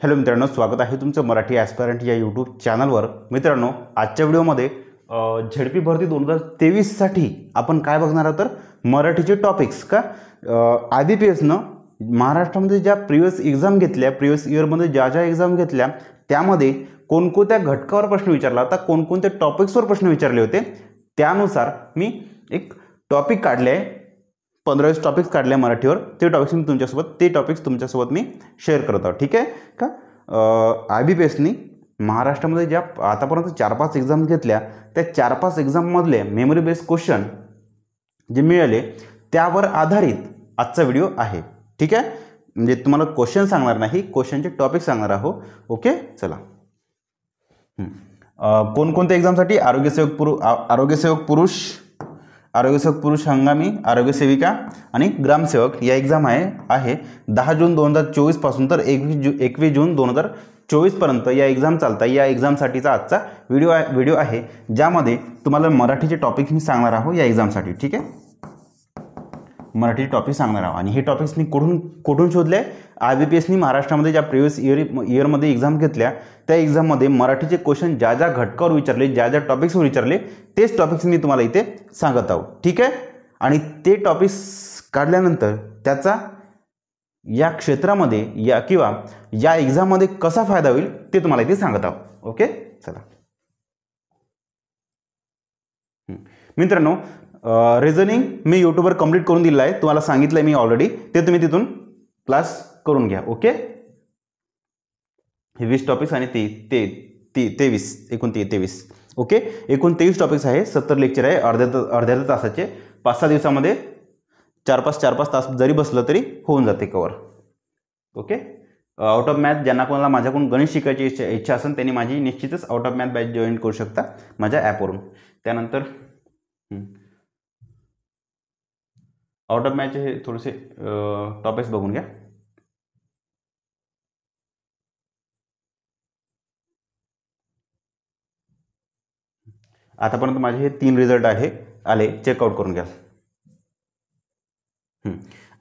Hello मित्रांनो, स्वागत आहे तुमचं मराठी ॲस्पायरंट या यूट्यूब चॅनलवर। मित्रांनो, आजच्या व्हिडिओमध्ये झेडपी भरती 2023साठी आपण काय बघणार आहोत तर मराठीचे टॉपिक्स का IBPSनं महाराष्ट्रामध्ये ज्या प्रिव्हियस एक्झाम घेतल्या, प्रिव्हियस इयरमध्ये ज्या एक्झाम घेतल्या त्यामध्ये कोणकोणत्या घटकावर प्रश्न विचारला होता, कोणकोणत्या टॉपिक्सवर प्रश्न विचारले होते, त्यानुसार मी एक टॉपिक काढले आहे, 15-20 टॉपिक्स काढले मराठीवर। ते टॉपिक्स तुमच्यासोबत मी शेअर करत आहोत, ठीक आहे का। IBPSनी महाराष्ट्रामध्ये ज्या आतापर्यंत 4-5 एक्झाम घेतल्या त्या 4-5 एक्झाममधले मेमरी बेस्ड क्वेश्चन जे मिळाले त्यावर आधारित आजचा व्हिडिओ आहे, ठीक आहे। म्हणजे तुम्हाला क्वेश्चन सांगणार नाही, क्वेश्चनचे टॉपिक सांगणार आहोत, ओके। चला, कोणकोणत्या एक्झामसाठी आरोग्यसेवक पुरुष हंगामी, आरोग्यसेविका आणि ग्रामसेवक या एक्झाम आहे 10 जून 2024 पासून तर 21 जून 2024 पर्यंत या एक्झाम चालतात। या एक्झामसाठीचा आजचा व्हिडिओ आहे ज्यामध्ये तुम्हाला मराठीचे टॉपिक मी सांगणार आहोत या एक्झामसाठी, ठीक आहे। मराठीचे टॉपिक सांगणार आहोत आणि हे टॉपिक्स मी कुठून शोधले? IBPSनी महाराष्ट्रामध्ये ज्या प्रिव्हियस इयरमध्ये एक्झाम घेतल्या त्या एक्झाममध्ये मराठीचे क्वेश्चन ज्या घटकावर विचारले, ज्या टॉपिक्सवर विचारले तेच टॉपिक्स मी तुम्हाला इथे सांगत आहोत, ठीक आहे। आणि ते टॉपिक्स काढल्यानंतर त्याचा या क्षेत्रामध्ये किंवा या एक्झाममध्ये कसा फायदा होईल ते तुम्हाला इथे सांगत आहोत, ओके। चला मित्रांनो, रिझनिंग मी यूट्यूबवर कंप्लीट करून दिलं आहे, तुम्हाला सांगितलं आहे मी ऑलरेडी, ते तुम्ही तिथून क्लास करून घ्या, ओके। हे 20 टॉपिक्स आणि 23 ओके। एकूण 23 टॉपिक्स आहे, 70 लेक्चर आहे, अर्ध्या तासाचे, 5-6 दिवसामध्ये 4-5 तास जरी बसलं तरी होऊन जाते cover, okay. Out of math ज्यांना कोणाला माझ्याकडून गणित शिकायची इच्छा असेल त्यांनी माझी निश्चितच out of math batch join करू शकता माझ्या ॲपवरून। त्यानंतर आउट ऑफ मॅथचे हे थोडेसे टॉपिक्स बघून घ्या। आतापर्यंत माझे हे 3 रिझल्ट आले, चेकआउट करून घ्या।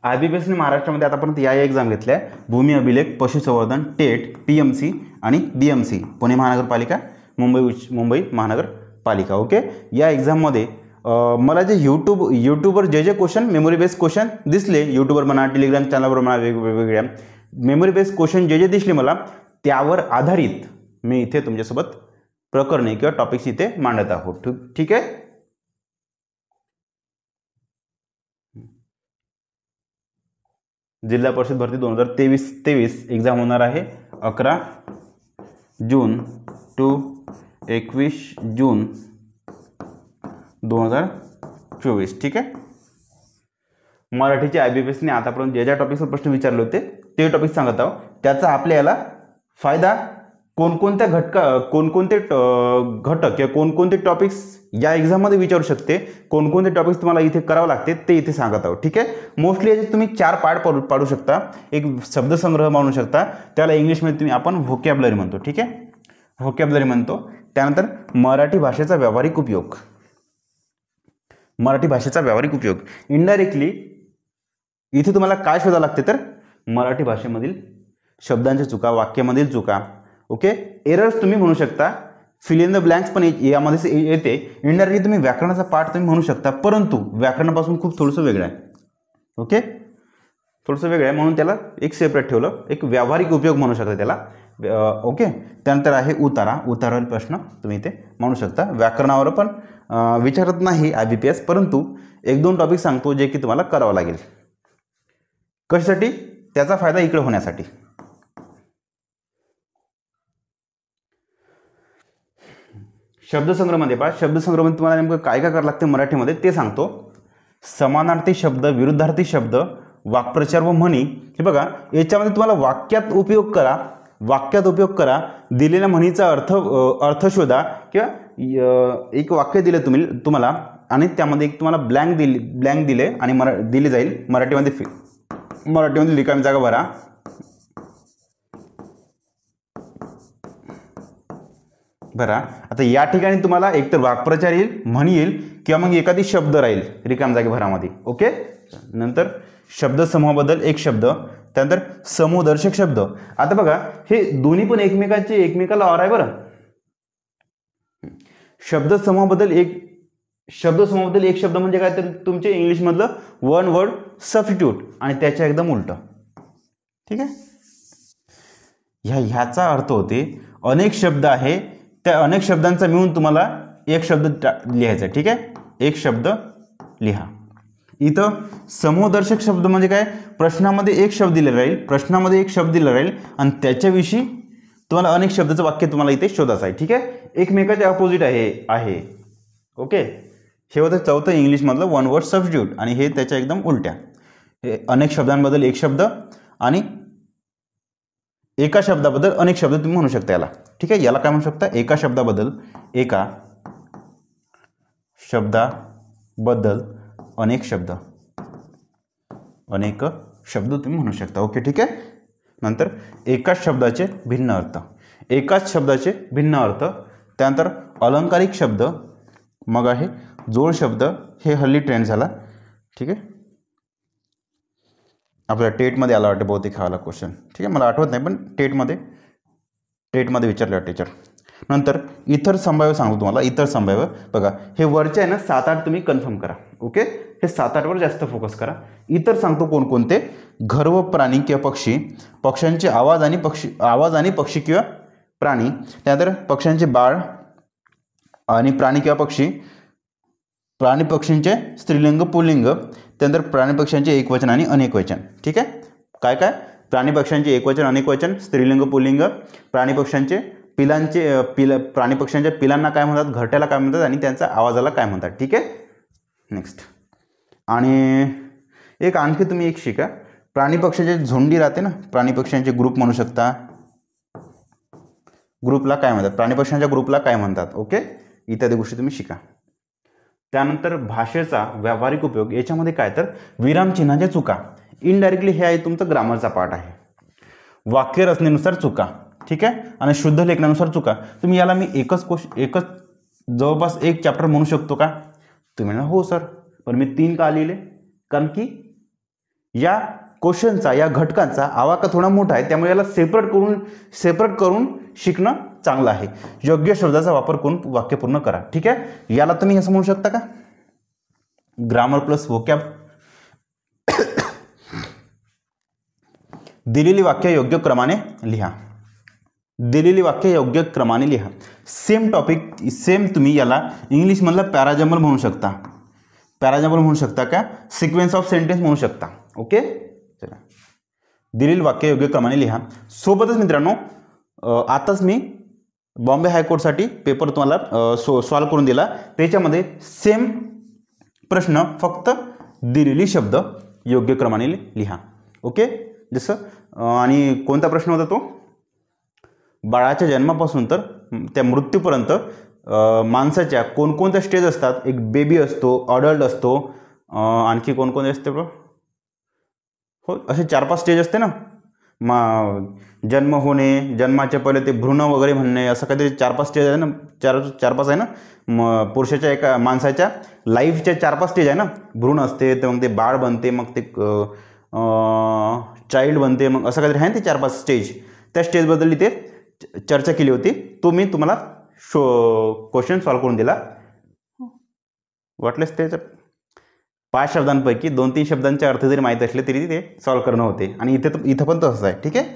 IBPSने महाराष्ट्रामध्ये आतापर्यंत या एक्झाम घेतल्या: भूमी अभिलेख, पशुसंवर्धन, टेट, PMC आणि BMC, पुणे महानगरपालिका, मुंबई महानगरपालिका, ओके। या एक्झाममध्ये मला जे यूट्यूबवर जे क्वेश्चन मेमरी बेस्ड क्वेश्चन दिसले, यूट्यूबवर म्हणा, टेलिग्राम चॅनलवर म्हणा, वेगवेगळ्या मेमरी बेस्ड क्वेश्चन जे दिसले मला त्यावर आधारित मी इथे तुमच्यासोबत प्रकरणे किंवा टॉपिक्स इथे मांडत आहोत, ठीक आहे। जिल्हा परिषद भरती 2023 एक्झाम होणार आहे 11 जून to 21 जून 2024, ठीक आहे। मराठीचे IBPSने आतापर्यंत ज्या टॉपिक्सवर प्रश्न विचारले होते ते टॉपिक सांगत आहोत। त्याचा आपल्याला फायदा कोणकोणते घटक किंवा कोणकोणते टॉपिक्स या एक्झाममध्ये विचारू शकते, कोणकोणते टॉपिक्स तुम्हाला इथे करावं लागते ते इथे सांगत आहोत, ठीक आहे। मोस्टली याचे तुम्ही 4 पार्ट पाडू शकता। एक शब्दसंग्रह म्हणू शकता, त्याला इंग्लिशमध्ये आपण व्होकॅब्युलरी म्हणतो, ठीक आहे, व्होकॅब्युलरी म्हणतो। त्यानंतर मराठी भाषेचा व्यावहारिक उपयोग, इनडायरेक्टली इथे तुम्हाला काय शोधावं लागते तर मराठी भाषेमधील शब्दांच्या चुका, वाक्यामधील चुका, ओके। एरर्स तुम्ही म्हणू शकता, फिल इन द ब्लँक्स पण यामध्ये येते। इनडायरेक्टली तुम्ही व्याकरणाचा पार्ट तुम्ही म्हणू शकता, परंतु व्याकरणापासून खूप थोडंसं वेगळं आहे, ओके, थोडंसं वेगळं आहे म्हणून त्याला एक सेपरेट ठेवलं, एक व्यावहारिक उपयोग म्हणू शकता त्याला, ओके। त्यानंतर आहे उतारावरील प्रश्न तुम्ही इथे म्हणू शकता। व्याकरणावर पण विचारत नाही IBPS, परंतु 1-2 टॉपिक सांगतो जे की तुम्हाला करावं लागेल, कशासाठी? त्याचा फायदा इकडे होण्यासाठी। शब्दसंग्रहमध्ये तुम्हाला नेमकं काय करावं लागतं मराठीमध्ये ते सांगतो। समानार्थी शब्द, विरुद्धार्थी शब्द, वाक्प्रचार व म्हणी, हे बघा याच्यामध्ये तुम्हाला वाक्यात उपयोग करा, दिलेल्या म्हणीचा अर्थ शोधा, किंवा एक वाक्य दिले तुम्हाला आणि त्यामध्ये एक तुम्हाला ब्लँक दिले आणि दिली जाईल मराठीमध्ये रिकामी जागा भरा। आता या ठिकाणी तुम्हाला एकतर वाक्प्रचार येईल, म्हणी येईल, किंवा मग एखादी शब्द राहील रिकाम जागे भरामध्ये, ओके। नंतर शब्दसमूहाबद्दल एक शब्द, त्यानंतर समूहदर्शक शब्द. आता बघा हे दोन्ही पण एकमेकाला और आहे बरं. शब्दसमूहाबद्दल एक शब्द म्हणजे काय तर तुमचे इंग्लिशमधलं वन वर्ड सबस्टिट्यूट आणि त्याच्या एकदम उलट. ठीक आहे. ह्याचा अर्थ होते अनेक शब्द आहे, त्या अनेक शब्दांचा मिळून तुम्हाला एक शब्द लिहायचा. ठीक आहे, एक शब्द लिहा. इथं समूहदर्शक शब्द म्हणजे काय, प्रश्नामध्ये एक शब्द दिलेला राहील आणि त्याच्याविषयी तुम्हाला अनेक शब्दाचं वाक्य तुम्हाला इथे शोधायचं आहे. ठीक आहे, एकमेकाच्या अपोजिट आहे. ओके. हे होतं चौथं इंग्लिशमधलं वन वर्ड सबस्टिट्यूट आणि हे त्याच्या एकदम उलट्या. हे अनेक शब्दांबद्दल एक शब्द आणि एका शब्दाबद्दल अनेक शब्द तुम्ही म्हणू शकता याला. ठीक आहे, याला काय म्हणू शकता, एका शब्दाबद्दल अनेक शब्द तुम्ही म्हणू शकता. ओके, ठीक आहे. नंतर एकाच शब्दाचे भिन्न अर्थ. त्यानंतर अलंकारिक शब्द, मग आहे जोड शब्द. हे हल्ली ट्रेंड झाला. ठीक आहे, आपल्या टेटमध्ये आला वाटतं बहुतेक हा क्वेश्चन. ठीक आहे, मला आठवत नाही पण टेटमध्ये विचारलं टीचर. नंतर इतर संभाव्य सांगतो तुम्हाला. इतर संभाव्य बघा, हे वरचे आहे ना 7-8 तुम्ही कन्फर्म करा. ओके, हे 7-8 वर जास्त फोकस करा. इतर सांगतो कोणकोणते, घर व प्राणी किंवा पक्षी, पक्ष्यांचे आवाज आणि पक्षी किंवा प्राणी. त्यानंतर पक्ष्यांचे बाळ आणि प्राणी किंवा पक्षी, प्राणी पक्षींचे स्त्रीलिंग पुल्लिंग. त्यानंतर प्राणी पक्ष्यांचे एकवचन आणि अनेकवचन. ठीक आहे, काय प्राणी पक्ष्यांचे एकवचन अनेकवचन, स्त्रीलिंग पुल्लिंग, प्राणी पक्ष्यांच्या पिलांना काय म्हणतात, घरट्याला काय म्हणतात आणि त्यांच्या आवाजाला काय म्हणतात. ठीक आहे. नेक्स्ट आणि एक आणखी तुम्ही एक शिका, प्राणी पक्ष्यांचे झुंडी राहते ना, प्राणी पक्ष्यांचे ग्रुप म्हणू शकता. ग्रुपला काय म्हणतात, प्राणी पक्ष्यांच्या ग्रुपला काय म्हणतात. ओके, इत्यादी गोष्टी तुम्ही शिका. त्यानंतर भाषेचा व्यावहारिक उपयोग, याच्यामध्ये काय तर विरामचिन्हाच्या चुका. इनडायरेक्टली हे आहे तुमचं ग्रामरचा पार्ट आहे. वाक्य रचनेनुसार चुका. ठीक आहे, आणि शुद्ध लेखनानुसार चुका. तुम्ही याला मी एकच जवळपास एक चॅप्टर म्हणू शकतो का, तुम्ही म्हणा हो सर, पण मी 3 का लिहिले, कारण की या क्वेश्चनचा या घटकांचा आवाका थोडा मोठा आहे, त्यामुळे याला सेपरेट करून शिकणं चांगलं आहे. योग्य शब्दाचा वापर करून वाक्य पूर्ण करा. ठीक आहे, याला तुम्ही असं म्हणू शकता का, ग्रामर प्लस व्होकॅब. दिलेली वाक्य योग्य क्रमाने लिहा. सेम टॉपिक सेम तुम्ही याला इंग्लिशमधला पॅराजंबल म्हणू शकता का, सिक्वेन्स ऑफ सेंटेन्स म्हणू शकता. ओके, चला, दिलेली वाक्य योग्य क्रमाने लिहा. सोबतच मित्रांनो, आताच मी बॉम्बे हायकोर्टसाठी पेपर तुम्हाला सॉल्व करून दिला. त्याच्यामध्ये सेम प्रश्न, फक्त दिलेली शब्द योग्य क्रमाने लिहा. ओके, जसं आणि कोणता प्रश्न होता तो, बाळाच्या जन्मापासून तर त्या मृत्यूपर्यंत माणसाच्या कोणकोणत्या स्टेज असतात. एक बेबी असतो, अडल्ट असतो, आणखी कोणकोणते असते बरं, हो असे 4-5 स्टेज असते ना. जन्म होणे, जन्माच्या पहिले ते भ्रूण वगैरे म्हणणे, असं काहीतरी 4-5 स्टेज आहे ना. 4-5 आहे ना. पुरुषाच्या एका माणसाच्या लाईफच्या 4-5 स्टेज आहे ना. भ्रूण असते, तर मग ते बाळ बनते, मग ते चाइल्ड बनते, मग असं काहीतरी आहे ना ते 4-5 स्टेज. त्या स्टेजबद्दल इथे चर्चा केली होती. तो मी तुम्हाला क्वेश्चन सॉल्व करून दिला. वाटलेच ते 5 शब्दांपैकी 2-3 शब्दांचे अर्थ जरी माहीत असले तरी ते सॉल्व करणं होते. आणि इथं पण तसंच आहे. ठीक आहे,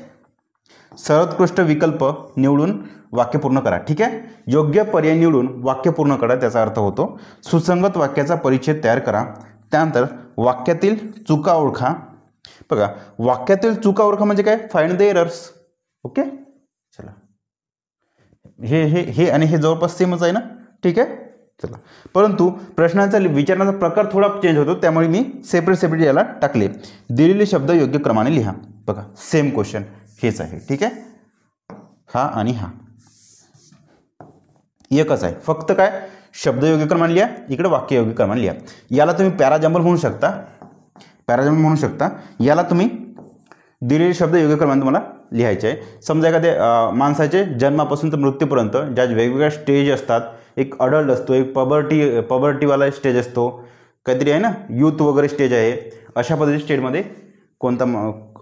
सर्वोत्कृष्ट विकल्प निवडून वाक्य पूर्ण करा. ठीक आहे, योग्य पर्याय निवडून वाक्य पूर्ण करा, त्याचा अर्थ होतो. सुसंगत वाक्याचा परिच्छेद तयार करा. त्यानंतर वाक्यातील चुका ओळखा. बघा, वाक्यातील चुका ओळखा म्हणजे काय, फाइंड द एरर्स. ओके, चला, हे आणि हे जवळपास सेमच आहे ना. ठीक आहे, चला, परंतु प्रश्नांचा विचारण्याचा प्रकार थोडा चेंज होतो, त्यामुळे मी सेपरेट याला टाकले. दिलेले शब्द योग्य क्रमाने लिहा. बघा, सेम क्वेश्चन हेच आहे. ठीक आहे, हा आणि हा एकच आहे, फक्त काय शब्द योग्य क्रमाने लिहा, इकडे वाक्य योग्य क्रमाने लिहा. याला तुम्ही पॅराजंबल म्हणू शकता. याला तुम्ही दिलेले शब्द योग्य क्रमाने तुम्हाला लिहायचे आहे. समजा एखाद्या माणसाचे जन्मापासून तर मृत्यूपर्यंत ज्या वेगवेगळ्या स्टेज असतात, एक अडल्ट असतो, एक पबर्टीवाला स्टेज असतो, काहीतरी आहे ना, यूथ वगैरे स्टेज आहे. अशा पद्धतीच्या स्टेजमध्ये कोणता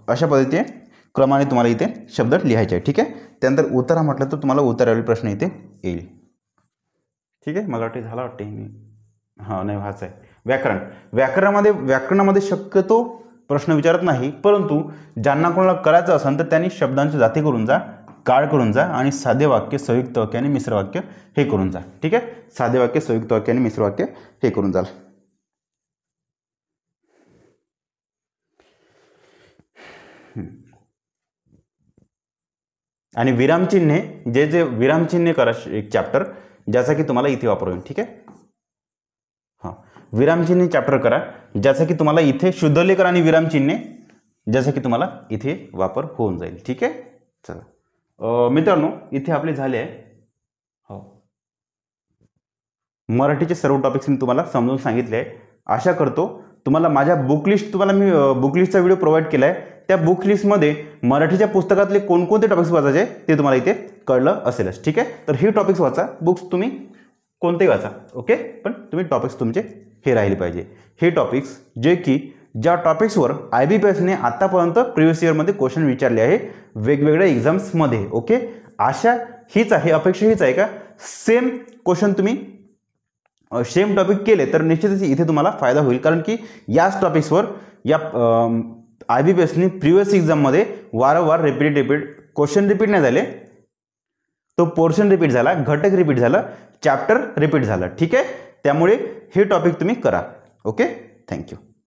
अशा पद्धतीने क्रमाने तुम्हाला इथे शब्द लिहायचे आहे. ठीक आहे. त्यानंतर उतारा म्हटलं तर तुम्हाला उतारावरील प्रश्न इथे येईल. ठीक आहे. मला वाटते झाला वाटते हां नाही व्हायचं आहे. व्याकरणामध्ये शक्यतो प्रश्न विचारत नाही, परंतु ज्यांना कोणाला करायचं असेल तर त्यांनी शब्दांची जाती करून जा, काळ करून जा आणि साधे वाक्य, संयुक्त वाक्य आणि मिश्र वाक्य हे करून जा. ठीक आहे. साधे वाक्य, संयुक्त वाक्य आणि मिश्र वाक्य हे करून जाल. आणि विरामचिन्हे जे विरामचिन्हे करा एक चॅप्टर ज्याचा की तुम्हाला इथे वापर होईल. ठीक आहे. हां विरामचिन्हे चॅप्टर करा ज्याचा की तुम्हाला इथे शुद्धलेखन आणि विरामचिन्हे ज्याचा की तुम्हाला इथे वापर होऊन जाईल. ठीक आहे. चला मित्रांनो इथे आपले झाले आहे. हो मराठीचे सर्व टॉपिक्स मी तुम्हाला समजून सांगितले आहे. आशा करतो तुम्हाला माझ्या बुकलिस्ट मी बुकलिस्टचा व्हिडिओ प्रोव्हाइड केला आहे. त्या बुकलिस्टमध्ये मराठीच्या पुस्तकातले कोणकोणते टॉपिक्स वाचायचे ते तुम्हाला इथे कळलं असेलच. ठीक आहे. तर हे टॉपिक्स वाचा. बुक्स तुम्ही कोणतेही वाचा. ओके. पण तुम्ही टॉपिक्स तुमचे हे राहिले पाहिजे. हे टॉपिक्स जे की ज्या टॉपिक्सवर IBPSने आतापर्यंत प्रिव्हियस इयरमध्ये क्वेश्चन विचारले आहे वेगवेगळ्या एक्झाम्समध्ये. ओके. आशा हीच आहे, अपेक्षा हीच आहे का सेम क्वेश्चन तुम्ही सेम टॉपिक केले तर निश्चितच इथे तुम्हाला फायदा होईल. कारण की याच टॉपिक्सवर या IBPSने प्रिव्हियस एक्झाममध्ये वारंवार रिपीट क्वेश्चन रिपीट नाही झाले, तो पोर्शन रिपीट झाला, घटक रिपीट झाला, चॅप्टर रिपीट झालं. ठीक आहे. त्यामुळे हे टॉपिक तुम्ही करा. ओके. थँक्यू.